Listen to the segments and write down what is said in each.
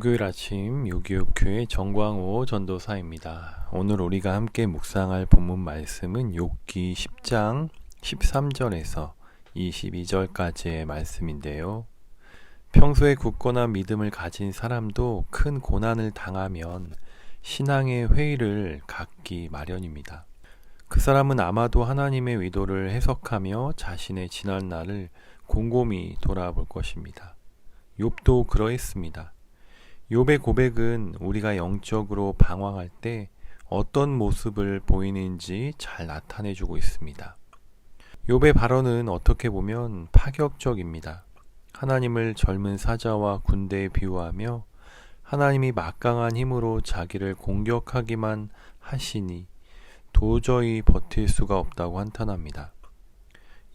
목요일 아침 요기요교회 정광호 전도사입니다. 오늘 우리가 함께 묵상할 본문 말씀은 욥기 10장 13절에서 22절까지의 말씀인데요. 평소에 굳건한 믿음을 가진 사람도 큰 고난을 당하면 신앙의 회의를 갖기 마련입니다. 그 사람은 아마도 하나님의 의도를 해석하며 자신의 지난 날을 곰곰이 돌아볼 것입니다. 욥도 그러했습니다. 욥의 고백은 우리가 영적으로 방황할 때 어떤 모습을 보이는지 잘 나타내주고 있습니다. 욥의 발언은 어떻게 보면 파격적입니다. 하나님을 젊은 사자와 군대에 비유하며 하나님이 막강한 힘으로 자기를 공격하기만 하시니 도저히 버틸 수가 없다고 한탄합니다.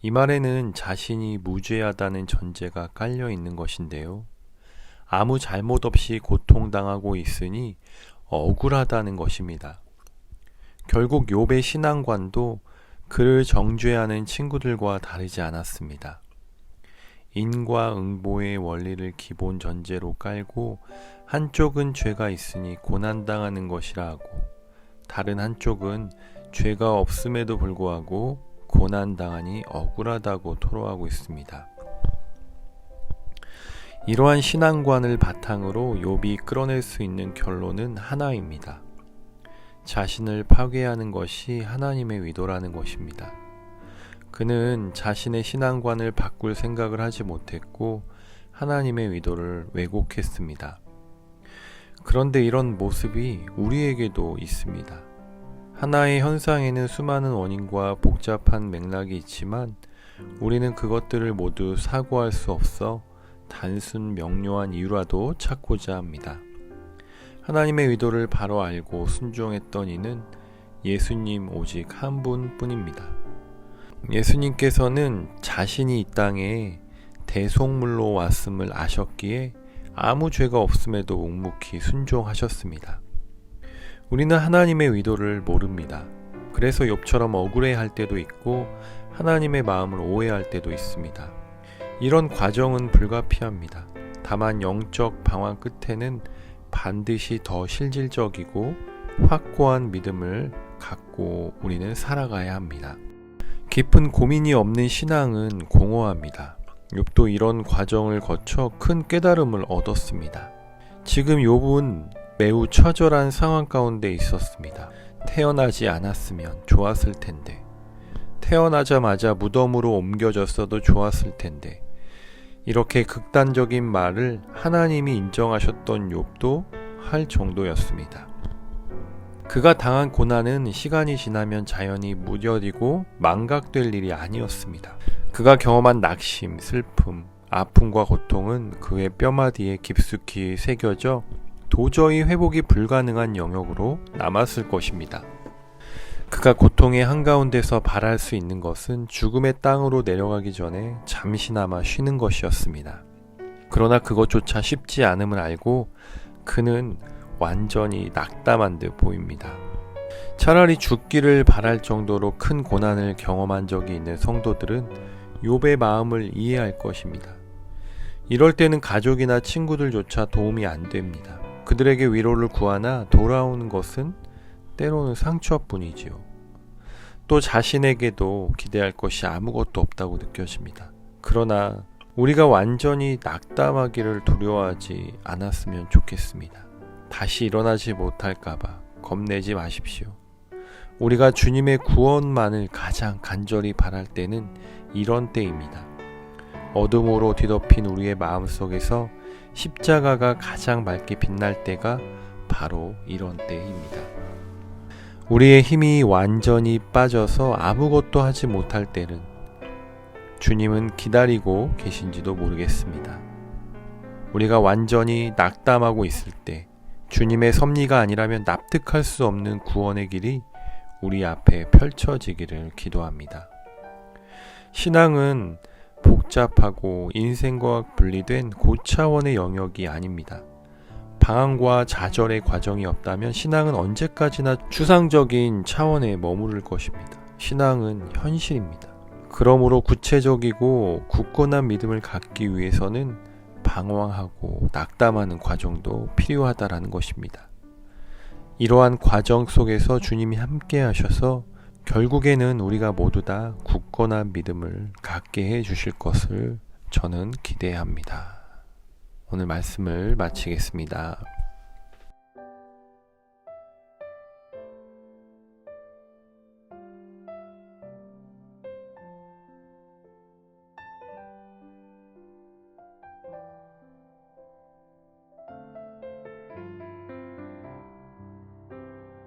이 말에는 자신이 무죄하다는 전제가 깔려 있는 것인데요. 아무 잘못 없이 고통당하고 있으니 억울하다는 것입니다. 결국 욥의 신앙관도 그를 정죄하는 친구들과 다르지 않았습니다. 인과응보의 원리를 기본 전제로 깔고 한쪽은 죄가 있으니 고난당하는 것이라 하고 다른 한쪽은 죄가 없음에도 불구하고 고난당하니 억울하다고 토로하고 있습니다. 이러한 신앙관을 바탕으로 욥이 끌어낼 수 있는 결론은 하나입니다. 자신을 파괴하는 것이 하나님의 의도라는 것입니다. 그는 자신의 신앙관을 바꿀 생각을 하지 못했고 하나님의 의도를 왜곡했습니다. 그런데 이런 모습이 우리에게도 있습니다. 하나의 현상에는 수많은 원인과 복잡한 맥락이 있지만 우리는 그것들을 모두 사고할 수 없어 단순 명료한 이유라도 찾고자 합니다. 하나님의 의도를 바로 알고 순종했던 이는 예수님 오직 한 분뿐입니다. 예수님께서는 자신이 이 땅에 대속물로 왔음을 아셨기에 아무 죄가 없음에도 묵묵히 순종하셨습니다. 우리는 하나님의 의도를 모릅니다. 그래서 욥처럼 억울해할 때도 있고 하나님의 마음을 오해할 때도 있습니다. 이런 과정은 불가피합니다. 다만 영적 방황 끝에는 반드시 더 실질적이고 확고한 믿음을 갖고 우리는 살아가야 합니다. 깊은 고민이 없는 신앙은 공허합니다. 욥도 이런 과정을 거쳐 큰 깨달음을 얻었습니다. 지금 욥은 매우 처절한 상황 가운데 있었습니다. 태어나지 않았으면 좋았을 텐데, 태어나자마자 무덤으로 옮겨졌어도 좋았을 텐데, 이렇게 극단적인 말을 하나님이 인정하셨던 욥도 할 정도였습니다. 그가 당한 고난은 시간이 지나면 자연히 무뎌지고 망각될 일이 아니었습니다. 그가 경험한 낙심, 슬픔, 아픔과 고통은 그의 뼈마디에 깊숙이 새겨져 도저히 회복이 불가능한 영역으로 남았을 것입니다. 그가 고통의 한가운데서 바랄 수 있는 것은 죽음의 땅으로 내려가기 전에 잠시나마 쉬는 것이었습니다. 그러나 그것조차 쉽지 않음을 알고 그는 완전히 낙담한 듯 보입니다. 차라리 죽기를 바랄 정도로 큰 고난을 경험한 적이 있는 성도들은 욥의 마음을 이해할 것입니다. 이럴 때는 가족이나 친구들조차 도움이 안 됩니다. 그들에게 위로를 구하나 돌아오는 것은 때로는 상처뿐이지요. 또 자신에게도 기대할 것이 아무것도 없다고 느껴집니다. 그러나 우리가 완전히 낙담하기를 두려워하지 않았으면 좋겠습니다. 다시 일어나지 못할까봐 겁내지 마십시오. 우리가 주님의 구원만을 가장 간절히 바랄 때는 이런 때입니다. 어둠으로 뒤덮인 우리의 마음속에서 십자가가 가장 맑게 빛날 때가 바로 이런 때입니다. 우리의 힘이 완전히 빠져서 아무것도 하지 못할 때는 주님은 기다리고 계신지도 모르겠습니다. 우리가 완전히 낙담하고 있을 때 주님의 섭리가 아니라면 납득할 수 없는 구원의 길이 우리 앞에 펼쳐지기를 기도합니다. 신앙은 복잡하고 인생과 분리된 고차원의 영역이 아닙니다. 방황과 좌절의 과정이 없다면 신앙은 언제까지나 추상적인 차원에 머무를 것입니다. 신앙은 현실입니다. 그러므로 구체적이고 굳건한 믿음을 갖기 위해서는 방황하고 낙담하는 과정도 필요하다라는 것입니다. 이러한 과정 속에서 주님이 함께 하셔서 결국에는 우리가 모두 다 굳건한 믿음을 갖게 해 주실 것을 저는 기대합니다. 오늘 말씀을 마치겠습니다.